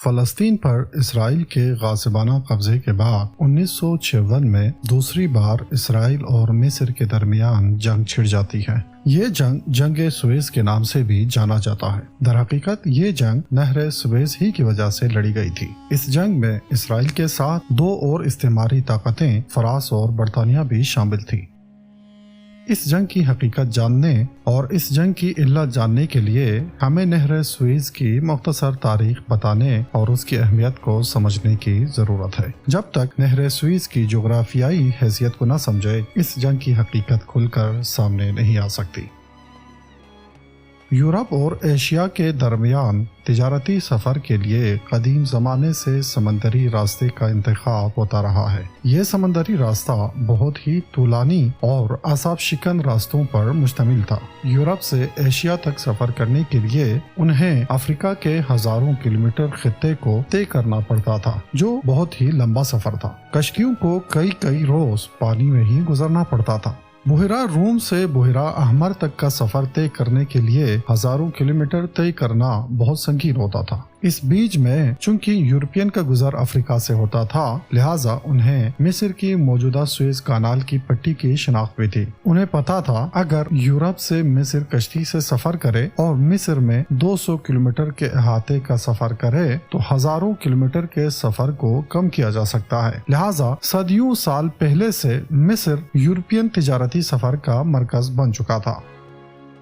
فلسطین پر اسرائیل کے غاصبانہ قبضے کے بعد 1956 میں دوسری بار اسرائیل اور مصر کے درمیان جنگ چھڑ جاتی ہے۔ یہ جنگ سویز کے نام سے بھی جانا جاتا ہے۔ در حقیقت یہ جنگ نہر سویز ہی کی وجہ سے لڑی گئی تھی۔ اس جنگ میں اسرائیل کے ساتھ دو اور استعماری طاقتیں فرانس اور برطانیہ بھی شامل تھی۔ اس جنگ کی حقیقت جاننے اور اس جنگ کی علت جاننے کے لیے ہمیں نہر سویز کی مختصر تاریخ بتانے اور اس کی اہمیت کو سمجھنے کی ضرورت ہے۔ جب تک نہر سویز کی جغرافیائی حیثیت کو نہ سمجھے، اس جنگ کی حقیقت کھل کر سامنے نہیں آ سکتی۔ یورپ اور ایشیا کے درمیان تجارتی سفر کے لیے قدیم زمانے سے سمندری راستے کا انتخاب ہوتا رہا ہے۔ یہ سمندری راستہ بہت ہی طولانی اور اعصاب شکن راستوں پر مشتمل تھا۔ یورپ سے ایشیا تک سفر کرنے کے لیے انہیں افریقہ کے ہزاروں کلومیٹر خطے کو طے کرنا پڑتا تھا، جو بہت ہی لمبا سفر تھا۔ کشتیوں کو کئی روز پانی میں ہی گزرنا پڑتا تھا۔ بحیرہ روم سے بحیرہ احمر تک کا سفر طے کرنے کے لیے ہزاروں کلومیٹر طے کرنا بہت سنگین ہوتا تھا۔ اس بیچ میں چونکہ یورپین کا گزر افریقہ سے ہوتا تھا، لہٰذا انہیں مصر کی موجودہ سویز کانال کی پٹی کی شناخت بھی تھی۔ انہیں پتا تھا اگر یورپ سے مصر کشتی سے سفر کرے اور مصر میں 200 کلومیٹر کے احاطے کا سفر کرے تو ہزاروں کلومیٹر کے سفر کو کم کیا جا سکتا ہے۔ لہٰذا صدیوں سال پہلے سے مصر یورپین تجارتی سفر کا مرکز بن چکا تھا۔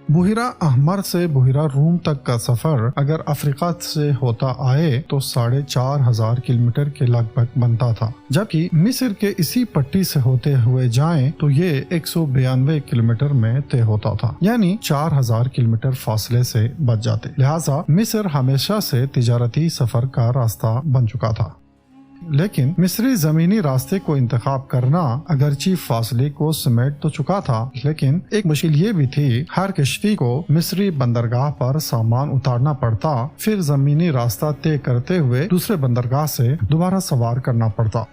بحیرہ احمر سے بحیرہ روم تک کا سفر اگر افریقہ سے ہوتا آئے تو 4500 کلومیٹر کے لگ بھگ بنتا تھا، جبکہ مصر کے اسی پٹی سے ہوتے ہوئے جائیں تو یہ 192 کلومیٹر میں طے ہوتا تھا، یعنی 4000 کلومیٹر فاصلے سے بچ جاتے۔ لہٰذا مصر ہمیشہ سے تجارتی سفر کا راستہ بن چکا تھا۔ لیکن مصری زمینی راستے کو انتخاب کرنا اگرچہ فاصلے کو سمیٹ تو چکا تھا، لیکن ایک مشکل یہ بھی تھی، ہر کشتی کو مصری بندرگاہ پر سامان اتارنا پڑتا، پھر زمینی راستہ طے کرتے ہوئے دوسرے بندرگاہ سے دوبارہ سوار کرنا پڑتا۔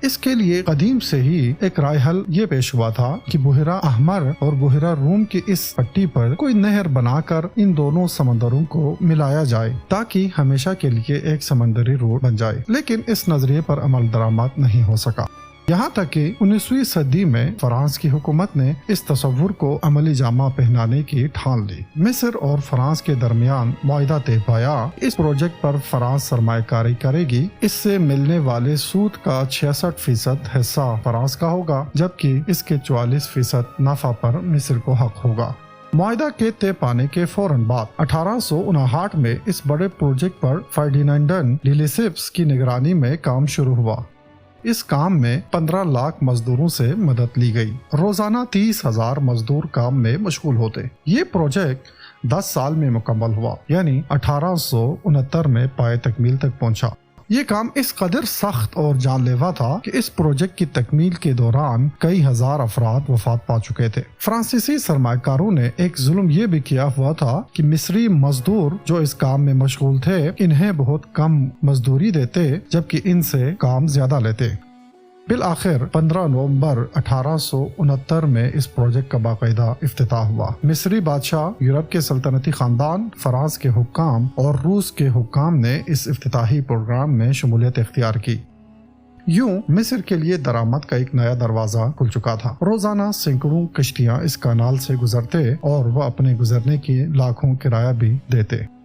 اس کے لیے قدیم سے ہی ایک رائے حل یہ پیش ہوا تھا کہ بحیرہ احمر اور بحیرہ روم کی اس پٹی پر کوئی نہر بنا کر ان دونوں سمندروں کو ملایا جائے تاکہ ہمیشہ کے لیے ایک سمندری روٹ بن جائے، لیکن اس نظریے پر عمل درآمد نہیں ہو سکا۔ یہاں تک کہ 19ویں صدی میں فرانس کی حکومت نے اس تصور کو عملی جامہ پہنانے کی ٹھان لی۔ مصر اور فرانس کے درمیان معاہدہ طے پایا، اس پروجیکٹ پر فرانس سرمایہ کاری کرے گی، اس سے ملنے والے سود کا 66% حصہ فرانس کا ہوگا، جبکہ اس کے 44% نفع پر مصر کو حق ہوگا۔ معاہدہ کے طے پانے کے فوراً بعد 1859 میں اس بڑے پروجیکٹ پر فرڈینانڈ ڈی لیسپس کی نگرانی میں کام شروع ہوا۔ اس کام میں 15 لاکھ مزدوروں سے مدد لی گئی۔ روزانہ 30,000 مزدور کام میں مشغول ہوتے۔ یہ پروجیکٹ 10 سال میں مکمل ہوا، یعنی 1869 میں پائے تکمیل تک پہنچا۔ یہ کام اس قدر سخت اور جان لیوا تھا کہ اس پروجیکٹ کی تکمیل کے دوران کئی ہزار افراد وفات پا چکے تھے۔ فرانسیسی سرمایہ کاروں نے ایک ظلم یہ بھی کیا ہوا تھا کہ مصری مزدور جو اس کام میں مشغول تھے انہیں بہت کم مزدوری دیتے، جبکہ ان سے کام زیادہ لیتے۔ بالآخر 15 نومبر 1869 میں اس پروجیکٹ کا باقاعدہ افتتاح ہوا۔ مصری بادشاہ، یورپ کے سلطنتی خاندان، فرانس کے حکام اور روس کے حکام نے اس افتتاحی پروگرام میں شمولیت اختیار کی۔ یوں مصر کے لیے درآمد کا ایک نیا دروازہ کھل چکا تھا۔ روزانہ سینکڑوں کشتیاں اس کانال سے گزرتے اور وہ اپنے گزرنے کی لاکھوں کرایہ بھی دیتے۔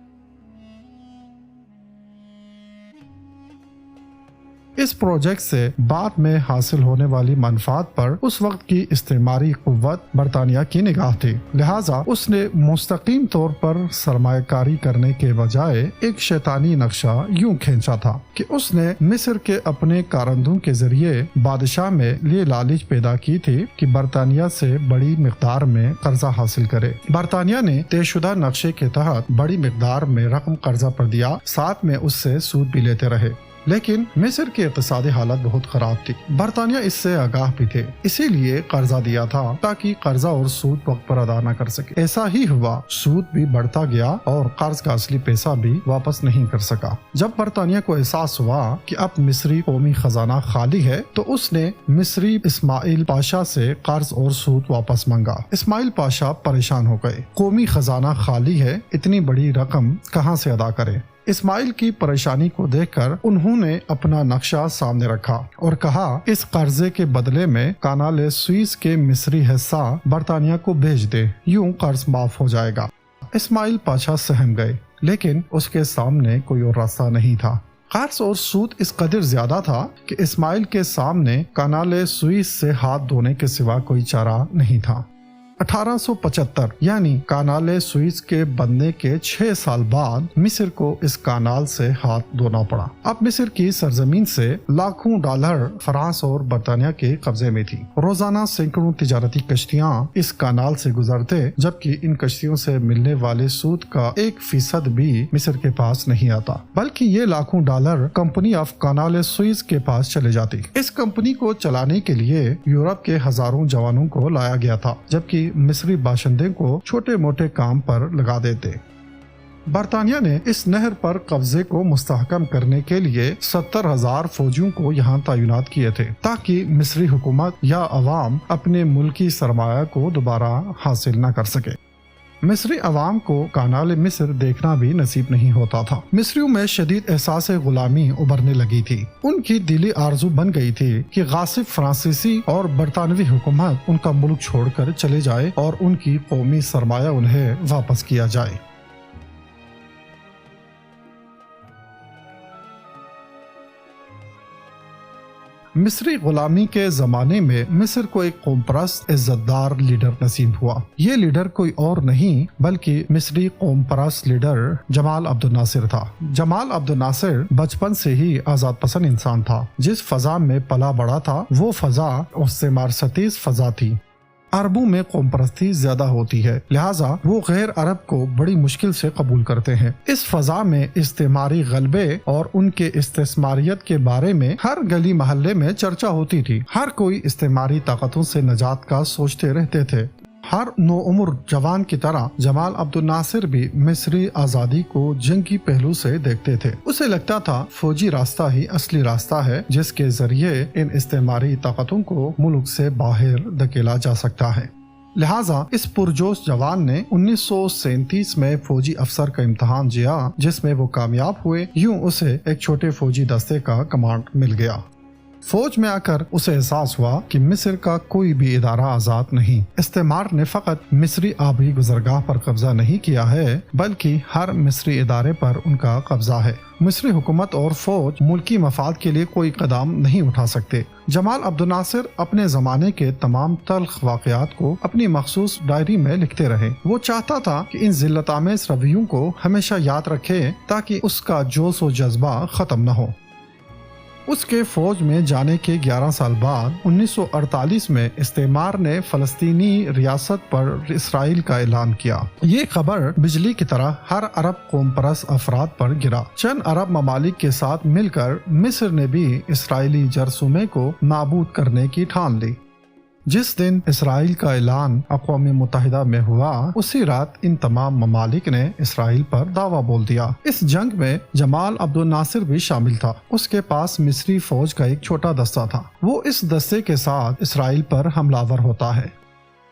اس پروجیکٹ سے بعد میں حاصل ہونے والی منفعت پر اس وقت کی استعماری قوت برطانیہ کی نگاہ تھی، لہٰذا اس نے مستقیم طور پر سرمایہ کاری کرنے کے بجائے ایک شیطانی نقشہ یوں کھینچا تھا کہ اس نے مصر کے اپنے کارندوں کے ذریعے بادشاہ میں یہ لالچ پیدا کی تھی کہ برطانیہ سے بڑی مقدار میں قرضہ حاصل کرے۔ برطانیہ نے طے شدہ نقشے کے تحت بڑی مقدار میں رقم قرضہ پر دیا، ساتھ میں اس سے سود بھی لیتے رہے۔ لیکن مصر کی اقتصادی حالت بہت خراب تھی۔ برطانیہ اس سے آگاہ بھی تھے، اسی لیے قرضہ دیا تھا تاکہ قرضہ اور سود وقت پر ادا نہ کر سکے۔ ایسا ہی ہوا، سود بھی بڑھتا گیا اور قرض کا اصلی پیسہ بھی واپس نہیں کر سکا۔ جب برطانیہ کو احساس ہوا کہ اب مصری قومی خزانہ خالی ہے تو اس نے مصری اسماعیل پاشا سے قرض اور سود واپس مانگا۔ اسماعیل پاشا پریشان ہو گئے، قومی خزانہ خالی ہے، اتنی بڑی رقم کہاں سے ادا کرے؟ اسماعیل کی پریشانی کو دیکھ کر انہوں نے اپنا نقشہ سامنے رکھا اور کہا اس قرضے کے بدلے میں کانال سوئس کے مصری حصہ برطانیہ کو بھیج دے، یوں قرض معاف ہو جائے گا۔ اسماعیل پاشا سہم گئے، لیکن اس کے سامنے کوئی اور راستہ نہیں تھا۔ قرض اور سود اس قدر زیادہ تھا کہ اسماعیل کے سامنے کانال سوئس سے ہاتھ دھونے کے سوا کوئی چارہ نہیں تھا۔ 1875 یعنی کانال سوئس کے بننے کے 6 سال بعد مصر کو اس کانال سے ہاتھ دھونا پڑا۔ اب مصر کی سرزمین سے لاکھوں ڈالر فرانس اور برطانیہ کے قبضے میں تھی۔ روزانہ سینکڑوں تجارتی کشتیاں اس کانال سے گزرتے، جبکہ ان کشتیوں سے ملنے والے سود کا 1% بھی مصر کے پاس نہیں آتا، بلکہ یہ لاکھوں ڈالر کمپنی آف کانال سوئس کے پاس چلے جاتی۔ اس کمپنی کو چلانے کے لیے یورپ کے ہزاروں جوانوں کو لایا گیا تھا، جبکہ مصری باشندے کو چھوٹے موٹے کام پر لگا دیتے۔ برطانیہ نے اس نہر پر قبضے کو مستحکم کرنے کے لیے 70,000 فوجیوں کو یہاں تعینات کیے تھے، تاکہ مصری حکومت یا عوام اپنے ملکی سرمایہ کو دوبارہ حاصل نہ کر سکے۔ مصری عوام کو کانال مصر دیکھنا بھی نصیب نہیں ہوتا تھا۔ مصریوں میں شدید احساس غلامی ابھرنے لگی تھی۔ ان کی دلی آرزو بن گئی تھی کہ غاصب فرانسیسی اور برطانوی حکومت ان کا ملک چھوڑ کر چلے جائے اور ان کی قومی سرمایہ انہیں واپس کیا جائے۔ مصری غلامی کے زمانے میں مصر کو ایک قوم پرست عزت دار لیڈر نصیب ہوا۔ یہ لیڈر کوئی اور نہیں بلکہ مصری قوم پرست لیڈر جمال عبد الناصر تھا۔ جمال عبد الناصر بچپن سے ہی آزاد پسند انسان تھا۔ جس فضا میں پلا بڑا تھا وہ فضا استعمار ستیز فضا تھی۔ عربوں میں قوم پرستی زیادہ ہوتی ہے، لہٰذا وہ غیر عرب کو بڑی مشکل سے قبول کرتے ہیں۔ اس فضا میں استعماری غلبے اور ان کے استثماریت کے بارے میں ہر گلی محلے میں چرچا ہوتی تھی۔ ہر کوئی استعماری طاقتوں سے نجات کا سوچتے رہتے تھے۔ ہر نوعمر جوان کی طرح جمال عبد الناصر بھی مصری آزادی کو جنگی پہلو سے دیکھتے تھے۔ اسے لگتا تھا فوجی راستہ ہی اصلی راستہ ہے جس کے ذریعے ان استعماری طاقتوں کو ملک سے باہر دھکیلا جا سکتا ہے۔ لہٰذا اس پرجوش جوان نے 1937 میں فوجی افسر کا امتحان دیا، جس میں وہ کامیاب ہوئے۔ یوں اسے ایک چھوٹے فوجی دستے کا کمانڈ مل گیا۔ فوج میں آ کر اسے احساس ہوا کہ مصر کا کوئی بھی ادارہ آزاد نہیں۔ استعمار نے فقط مصری آبی گزرگاہ پر قبضہ نہیں کیا ہے بلکہ ہر مصری ادارے پر ان کا قبضہ ہے۔ مصری حکومت اور فوج ملکی مفاد کے لیے کوئی قدم نہیں اٹھا سکتے۔ جمال عبد الناصر اپنے زمانے کے تمام تلخ واقعات کو اپنی مخصوص ڈائری میں لکھتے رہے۔ وہ چاہتا تھا کہ ان ذلت آمیز رویوں کو ہمیشہ یاد رکھے تاکہ اس کا جوش و جذبہ ختم نہ ہو۔ اس کے فوج میں جانے کے 11 سال بعد 1948 میں استعمار نے فلسطینی ریاست پر اسرائیل کا اعلان کیا۔ یہ خبر بجلی کی طرح ہر عرب قوم پرست افراد پر گرا۔ چند عرب ممالک کے ساتھ مل کر مصر نے بھی اسرائیلی جرثومے کو نابود کرنے کی ٹھان لی۔ جس دن اسرائیل کا اعلان اقوام متحدہ میں ہوا، اسی رات ان تمام ممالک نے اسرائیل پر دعویٰ بول دیا۔ اس جنگ میں جمال عبد الناصر بھی شامل تھا۔ اس کے پاس مصری فوج کا ایک چھوٹا دستہ تھا۔ وہ اس دستے کے ساتھ اسرائیل پر حملہ آور ہوتا ہے۔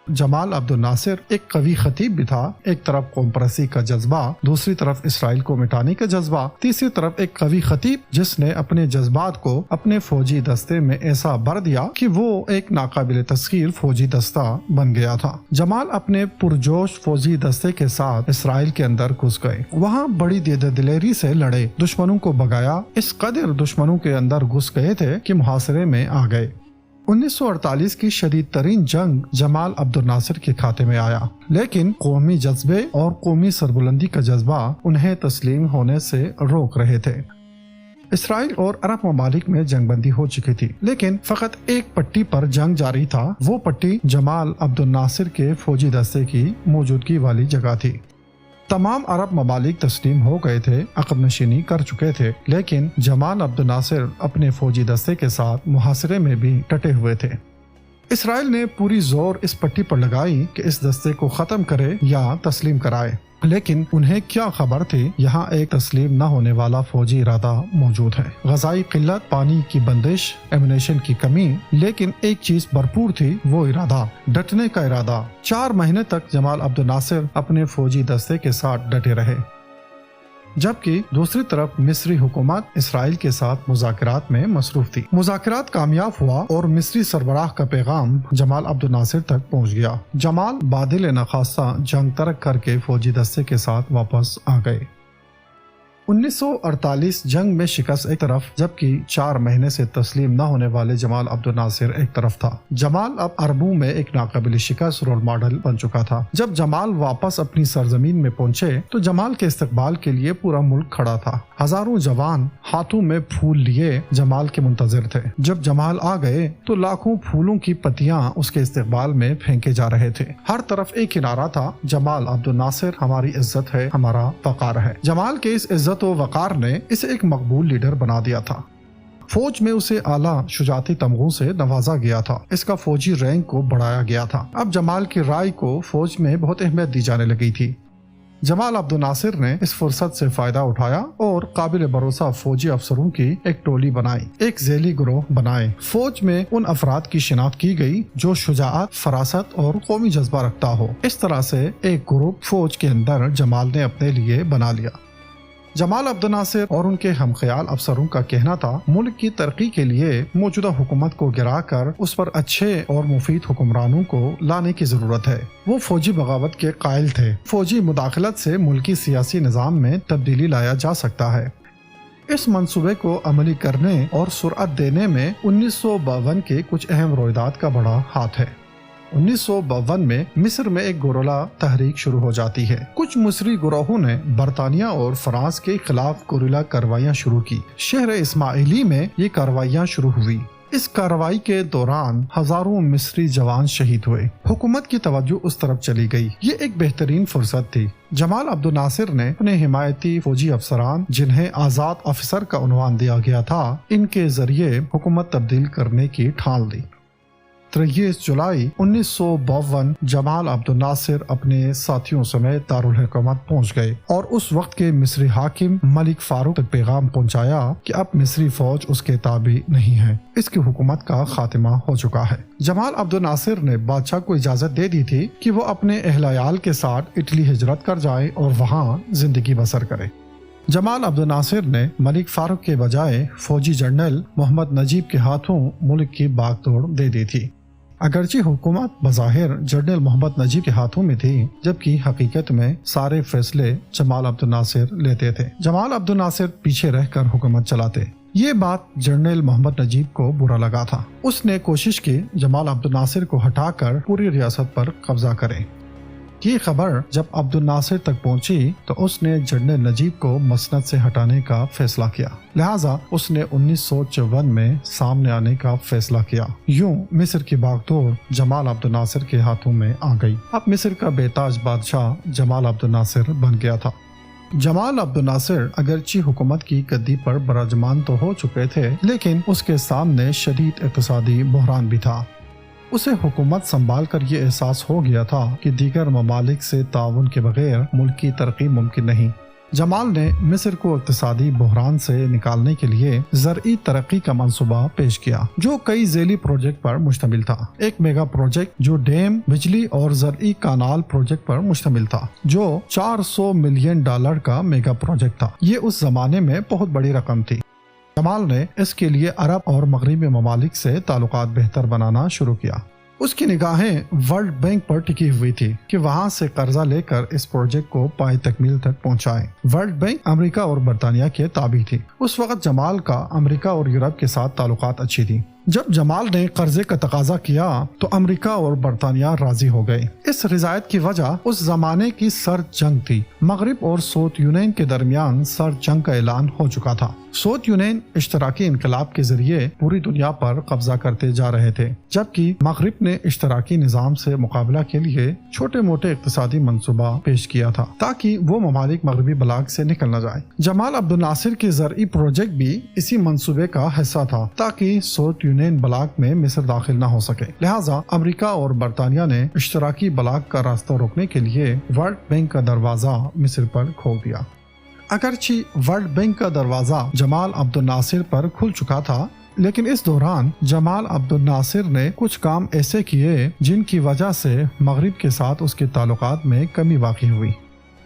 جمال عبد الناصر ایک قوی خطیب بھی تھا۔ ایک طرف قوم پرستی کا جذبہ، دوسری طرف اسرائیل کو مٹانے کا جذبہ، تیسری طرف ایک قوی خطیب جس نے اپنے جذبات کو اپنے فوجی دستے میں ایسا بھر دیا کہ وہ ایک ناقابل تسخیر فوجی دستہ بن گیا تھا۔ جمال اپنے پرجوش فوجی دستے کے ساتھ اسرائیل کے اندر گھس گئے۔ وہاں بڑی دلیری سے لڑے، دشمنوں کو بھگایا۔ اس قدر دشمنوں کے اندر گھس گئے تھے کہ محاصرے میں آ گئے۔ 1948 کی شدید ترین جنگ جمال عبد الناصر کے کھاتے میں آیا، لیکن قومی جذبے اور قومی سربلندی کا جذبہ انہیں تسلیم ہونے سے روک رہے تھے۔ اسرائیل اور عرب ممالک میں جنگ بندی ہو چکی تھی، لیکن فقط ایک پٹی پر جنگ جاری تھا۔ وہ پٹی جمال عبد الناصر کے فوجی دستے کی موجودگی والی جگہ تھی۔ تمام عرب ممالک تسلیم ہو گئے تھے، عقب نشینی کر چکے تھے، لیکن جمال عبد الناصر اپنے فوجی دستے کے ساتھ محاصرے میں بھی ڈٹے ہوئے تھے۔ اسرائیل نے پوری زور اس پٹی پر لگائی کہ اس دستے کو ختم کرے یا تسلیم کرائے، لیکن انہیں کیا خبر تھی یہاں ایک تسلیم نہ ہونے والا فوجی ارادہ موجود ہے۔ غذائی قلت، پانی کی بندش، ایمونیشن کی کمی، لیکن ایک چیز بھرپور تھی، وہ ارادہ، ڈٹنے کا ارادہ۔ 4 مہینے تک جمال عبد الناصر اپنے فوجی دستے کے ساتھ ڈٹے رہے۔ جبکہ دوسری طرف مصری حکومت اسرائیل کے ساتھ مذاکرات میں مصروف تھی۔ مذاکرات کامیاب ہوا اور مصری سربراہ کا پیغام جمال عبد الناصر تک پہنچ گیا۔ جمال بادل نخواستہ جنگ ترک کر کے فوجی دستے کے ساتھ واپس آ گئے۔ 1948 جنگ میں شکست ایک طرف جبکہ 4 مہینے سے تسلیم نہ ہونے والے جمال عبد الناصر ایک طرف تھا۔ جمال اب عربوں میں ایک ناقابل شکست رول ماڈل بن چکا تھا۔ جب جمال واپس اپنی سرزمین میں پہنچے تو جمال کے استقبال کے لیے پورا ملک کھڑا تھا۔ ہزاروں جوان ہاتھوں میں پھول لیے جمال کے منتظر تھے۔ جب جمال آ گئے تو لاکھوں پھولوں کی پتیاں اس کے استقبال میں پھینکے جا رہے تھے۔ ہر طرف ایک ہی نعرہ تھا، جمال عبد الناصر ہماری عزت ہے، ہمارا وقار ہے۔ جمال کے اس عزت و وقار نے اسے ایک مقبول لیڈر بنا دیا تھا۔ فوج میں اسے اعلیٰ شجاعتی تمغوں سے نوازا گیا تھا۔ اس کا فوجی رینک کو بڑھایا گیا تھا۔ اب جمال کی رائے کو فوج میں بہت اہمیت دی جانے لگی تھی۔ جمال عبد الناصر نے اس فرصت سے فائدہ اٹھایا اور قابل بھروسہ فوجی افسروں کی ایک ٹولی بنائی، ایک ذیلی گروہ بنائے۔ فوج میں ان افراد کی شناخت کی گئی جو شجاعت، فراست اور قومی جذبہ رکھتا ہو۔ اس طرح سے ایک گروپ فوج کے اندر جمال نے اپنے لیے بنا لیا۔ جمال عبد الناصر اور ان کے ہم خیال افسروں کا کہنا تھا، ملک کی ترقی کے لیے موجودہ حکومت کو گرا کر اس پر اچھے اور مفید حکمرانوں کو لانے کی ضرورت ہے۔ وہ فوجی بغاوت کے قائل تھے۔ فوجی مداخلت سے ملکی سیاسی نظام میں تبدیلی لایا جا سکتا ہے۔ اس منصوبے کو عملی کرنے اور سرعت دینے میں 1952 کے کچھ اہم رویداد کا بڑا ہاتھ ہے۔ 1952 میں مصر میں ایک گوریلا تحریک شروع ہو جاتی ہے۔ کچھ مصری گروہوں نے برطانیہ اور فرانس کے خلاف گوریلا کارروائیاں شروع کی۔ شہر اسماعیلی میں یہ کارروائیاں شروع ہوئی۔ اس کارروائی کے دوران ہزاروں مصری جوان شہید ہوئے۔ حکومت کی توجہ اس طرف چلی گئی۔ یہ ایک بہترین فرصت تھی۔ جمال عبد الناصر نے اپنے حمایتی فوجی افسران، جنہیں آزاد افسر کا عنوان دیا گیا تھا، ان کے ذریعے حکومت تبدیل کرنے کی ٹھان لی۔ 23 جولائی 1952 جمال عبد الناصر اپنے ساتھیوں سمیت دارالحکومت پہنچ گئے اور اس وقت کے مصری حاکم ملک فاروق تک پیغام پہنچایا کہ اب مصری فوج اس کے تابع نہیں ہے، اس کی حکومت کا خاتمہ ہو چکا ہے۔ جمال عبد الناصر نے بادشاہ کو اجازت دے دی تھی کہ وہ اپنے اہل عیال کے ساتھ اٹلی ہجرت کر جائے اور وہاں زندگی بسر کرے۔ جمال عبد الناصر نے ملک فاروق کے بجائے فوجی جنرل محمد نجیب کے ہاتھوں ملک کی باغ دوڑ دے دی تھی۔ اگرچہ حکومت بظاہر جنرل محمد نجیب کے ہاتھوں میں تھی، جبکہ حقیقت میں سارے فیصلے جمال عبد الناصر لیتے تھے۔ جمال عبد الناصر پیچھے رہ کر حکومت چلاتے۔ یہ بات جنرل محمد نجیب کو برا لگا تھا۔ اس نے کوشش کی جمال عبد الناصر کو ہٹا کر پوری ریاست پر قبضہ کرے۔ یہ خبر جب عبد الناصر تک پہنچی تو اس نے جنرل نجیب کو مسند سے ہٹانے کا فیصلہ کیا، لہٰذا اس نے 1954 میں سامنے آنے کا فیصلہ کیا۔ یوں مصر کی باغ دوڑ جمال عبد الناصر کے ہاتھوں میں آ گئی۔ اب مصر کا بے تاج بادشاہ جمال عبد الناصر بن گیا تھا۔ جمال عبد الناصر اگرچہ حکومت کی گدی پر براجمان تو ہو چکے تھے، لیکن اس کے سامنے شدید اقتصادی بحران بھی تھا۔ اسے حکومت سنبھال کر یہ احساس ہو گیا تھا کہ دیگر ممالک سے تعاون کے بغیر ملک کی ترقی ممکن نہیں۔ جمال نے مصر کو اقتصادی بحران سے نکالنے کے لیے زرعی ترقی کا منصوبہ پیش کیا، جو کئی ذیلی پروجیکٹ پر مشتمل تھا۔ ایک میگا پروجیکٹ جو ڈیم، بجلی اور زرعی کانال پروجیکٹ پر مشتمل تھا، جو $400 ملین کا میگا پروجیکٹ تھا۔ یہ اس زمانے میں بہت بڑی رقم تھی۔ جمال نے اس کے لیے عرب اور مغربی ممالک سے تعلقات بہتر بنانا شروع کیا۔ اس کی نگاہیں ورلڈ بینک پر ٹکی ہوئی تھی کہ وہاں سے قرضہ لے کر اس پروجیکٹ کو پائے تکمیل تک پہنچائیں۔ ورلڈ بینک امریکہ اور برطانیہ کے تابع تھی۔ اس وقت جمال کا امریکہ اور یورپ کے ساتھ تعلقات اچھی تھی۔ جب جمال نے قرضے کا تقاضا کیا تو امریکہ اور برطانیہ راضی ہو گئے۔ اس رضایت کی وجہ اس زمانے کی سرد جنگ تھی۔ مغرب اور سوویت یونین کے درمیان سرد جنگ کا اعلان ہو چکا تھا۔ سوویت یونین اشتراکی انقلاب کے ذریعے پوری دنیا پر قبضہ کرتے جا رہے تھے، جبکہ مغرب نے اشتراکی نظام سے مقابلہ کے لیے چھوٹے موٹے اقتصادی منصوبہ پیش کیا تھا تاکہ وہ ممالک مغربی بلاک سے نکل نہ جائے۔ جمال عبد الناصر کے زرعی پروجیکٹ بھی اسی منصوبے کا حصہ تھا تاکہ سوویت یونین بلاک میں مصر داخل نہ ہو سکے، لہٰذا امریکہ اور برطانیہ نے اشتراکی بلاک کا راستہ روکنے کے لیے ورلڈ بینک کا دروازہ مصر پر کھول دیا۔ اگرچہ ورلڈ بینک کا دروازہ جمال عبد الناصر پر کھل چکا تھا، لیکن اس دوران جمال عبد الناصر نے کچھ کام ایسے کیے جن کی وجہ سے مغرب کے ساتھ اس کے تعلقات میں کمی واقع ہوئی۔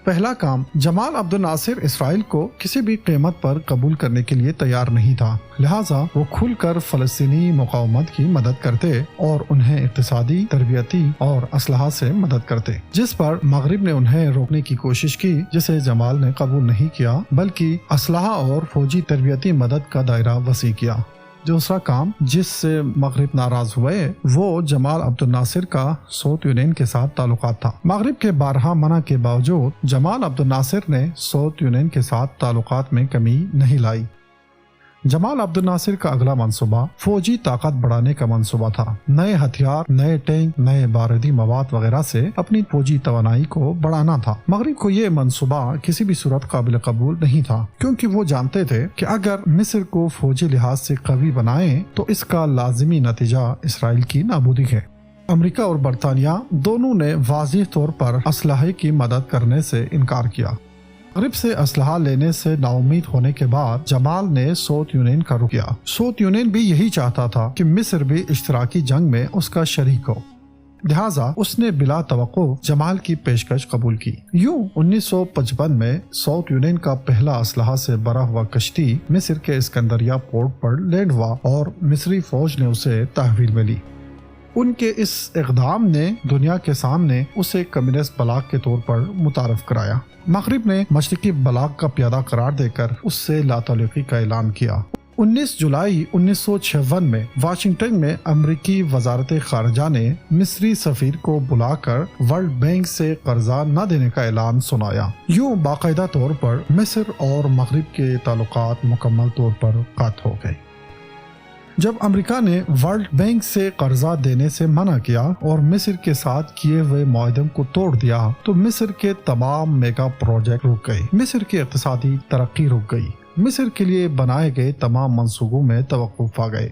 پہلا کام، جمال عبد الناصر اسرائیل کو کسی بھی قیمت پر قبول کرنے کے لیے تیار نہیں تھا، لہٰذا وہ کھل کر فلسطینی مقاومت کی مدد کرتے اور انہیں اقتصادی، تربیتی اور اسلحہ سے مدد کرتے، جس پر مغرب نے انہیں روکنے کی کوشش کی، جسے جمال نے قبول نہیں کیا بلکہ اسلحہ اور فوجی تربیتی مدد کا دائرہ وسیع کیا۔ دوسرا کام جس سے مغرب ناراض ہوئے وہ جمال عبد الناصر کا سوویت یونین کے ساتھ تعلقات تھا۔ مغرب کے بارہا منع کے باوجود جمال عبد الناصر نے سوویت یونین کے ساتھ تعلقات میں کمی نہیں لائی۔ جمال عبد الناصر کا اگلا منصوبہ فوجی طاقت بڑھانے کا منصوبہ تھا۔ نئے ہتھیار، نئے ٹینک، نئے بارودی مواد وغیرہ سے اپنی فوجی توانائی کو بڑھانا تھا۔ مغرب کو یہ منصوبہ کسی بھی صورت قابل قبول نہیں تھا، کیونکہ وہ جانتے تھے کہ اگر مصر کو فوجی لحاظ سے قوی بنائیں تو اس کا لازمی نتیجہ اسرائیل کی نابودی ہے۔ امریکہ اور برطانیہ دونوں نے واضح طور پر اسلحے کی مدد کرنے سے انکار کیا۔ مغرب سے اسلحہ لینے سے ناامید ہونے کے بعد جمال نے سوویت یونین کا رخ کیا۔ سوویت یونین بھی یہی چاہتا تھا کہ مصر بھی اشتراکی جنگ میں اس کا شریک ہو، لہٰذا اس نے بلا توقع جمال کی پیشکش قبول کی۔ یوں 1955 میں سوویت یونین کا پہلا اسلحہ سے بھرا ہوا کشتی مصر کے اسکندریہ پورٹ پر لینڈ ہوا اور مصری فوج نے اسے تحویل میں لی۔ ان کے اس اقدام نے دنیا کے سامنے اسے کمیونسٹ بلاک کے طور پر متعارف کرایا۔ مغرب نے مشرقی بلاک کا پیادہ قرار دے کر اس سے لا تعلقی کا اعلان کیا۔ 19 جولائی 1956 میں واشنگٹن میں امریکی وزارت خارجہ نے مصری سفیر کو بلا کر ورلڈ بینک سے قرضہ نہ دینے کا اعلان سنایا۔ یوں باقاعدہ طور پر مصر اور مغرب کے تعلقات مکمل طور پر قطع ہو گئے۔ جب امریکہ نے ورلڈ بینک سے قرضہ دینے سے منع کیا اور مصر کے ساتھ کیے ہوئے معاہدوں کو توڑ دیا تو مصر کے تمام میگا پروجیکٹ رک گئے، مصر کی اقتصادی ترقی رک گئی، مصر کے لیے بنائے گئے تمام منصوبوں میں توقف آ گئے۔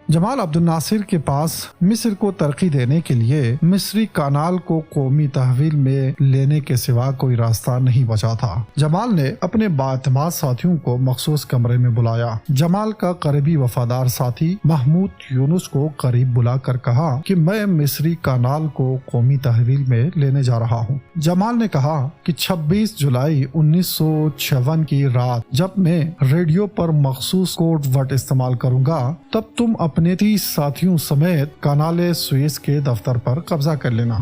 جمال عبد الناصر کے پاس مصر کو ترقی دینے کے لیے مصری کانال کو قومی تحویل میں لینے کے سوا کوئی راستہ نہیں بچا تھا۔ جمال نے اپنے بااعتماد ساتھیوں کو مخصوص کمرے میں بلایا۔ جمال کا قریبی وفادار ساتھی محمود یونس کو قریب بلا کر کہا کہ میں مصری کانال کو قومی تحویل میں لینے جا رہا ہوں۔ جمال نے کہا کہ 26 جولائی 1956 کی رات جب میں ریڈیو پر مخصوص کوڈ ورڈ استعمال کروں گا تب تم اپنے 30 ساتھیوں سمیت کانال سوئس کے دفتر پر قبضہ کر لینا۔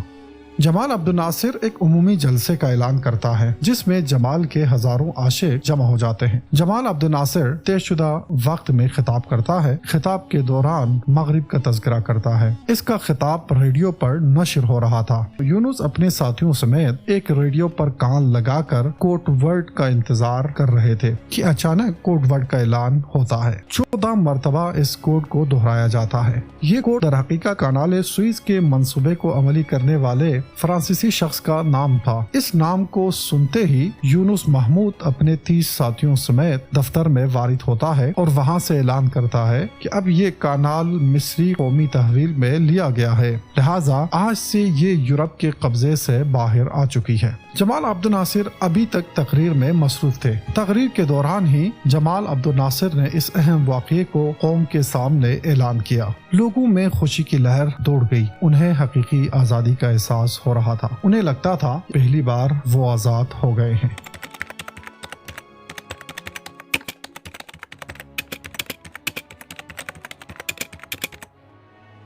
جمال عبد الناصر ایک عمومی جلسے کا اعلان کرتا ہے جس میں جمال کے ہزاروں عاشق جمع ہو جاتے ہیں۔ جمال عبد الناصر طے شدہ وقت میں خطاب کرتا ہے۔ خطاب کے دوران مغرب کا تذکرہ کرتا ہے۔ اس کا خطاب ریڈیو پر نشر ہو رہا تھا۔ یونس اپنے ساتھیوں سمیت ایک ریڈیو پر کان لگا کر کوڈ ورڈ کا انتظار کر رہے تھے کہ اچانک کوڈ ورڈ کا اعلان ہوتا ہے۔ 14 مرتبہ اس کوڈ کو دہرایا جاتا ہے۔ یہ کوڈ در حقیقت کانال سوئس کے منصوبے کو عملی کرنے والے فرانسیسی شخص کا نام تھا۔ اس نام کو سنتے ہی یونس محمود اپنے 30 ساتھیوں سمیت دفتر میں وارد ہوتا ہے اور وہاں سے اعلان کرتا ہے کہ اب یہ کانال مصری قومی تحویل میں لیا گیا ہے، لہٰذا آج سے یہ یورپ کے قبضے سے باہر آ چکی ہے۔ جمال عبد الناصر ابھی تک تقریر میں مصروف تھے۔ تقریر کے دوران ہی جمال عبد الناصر نے اس اہم واقعے کو قوم کے سامنے اعلان کیا۔ لوگوں میں خوشی کی لہر دوڑ گئی۔ انہیں حقیقی آزادی کا احساس ہو رہا تھا۔ انہیں لگتا تھا پہلی بار وہ آزاد ہو گئے ہیں۔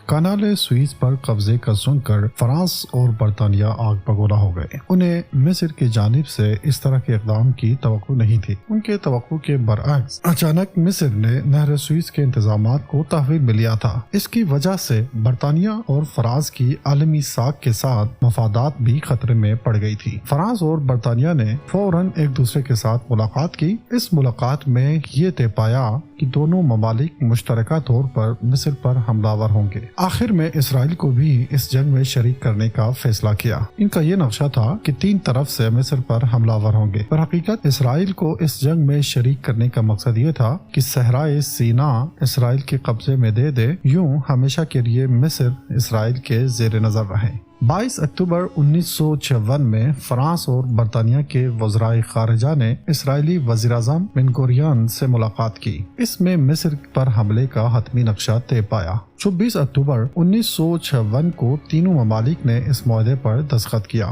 کانال سوئس پر قبضے کا سن کر فرانس اور برطانیہ آگ بگولا ہو گئے۔ انہیں مصر کی جانب سے اس طرح کے اقدام کی توقع نہیں تھی۔ ان کے توقع کے برعکس اچانک مصر نے نہر سوئس کے انتظامات کو تحویل میں لیا تھا۔ اس کی وجہ سے برطانیہ اور فرانس کی عالمی ساکھ کے ساتھ مفادات بھی خطرے میں پڑ گئی تھی۔ فرانس اور برطانیہ نے فوراً ایک دوسرے کے ساتھ ملاقات کی۔ اس ملاقات میں یہ طے پایا کہ دونوں ممالک مشترکہ طور پر مصر پر حملہ آور ہوں گے۔ آخر میں اسرائیل کو بھی اس جنگ میں شریک کرنے کا فیصلہ کیا۔ ان کا یہ نقشہ تھا کہ 3 طرف سے مصر پر حملہ آور ہوں گے۔ پر حقیقت اسرائیل کو اس جنگ میں شریک کرنے کا مقصد یہ تھا کہ صحرائے سینا اسرائیل کے قبضے میں دے دے، یوں ہمیشہ کے لیے مصر اسرائیل کے زیر نظر رہے۔ 22 اکتوبر 1956 میں فرانس اور برطانیہ کے وزرائے خارجہ نے اسرائیلی وزیر اعظم بن گوریون سے ملاقات کی۔ اس میں مصر پر حملے کا حتمی نقشہ طے پایا۔ 24 اکتوبر 1956 کو تینوں ممالک نے اس معاہدے پر دستخط کیا۔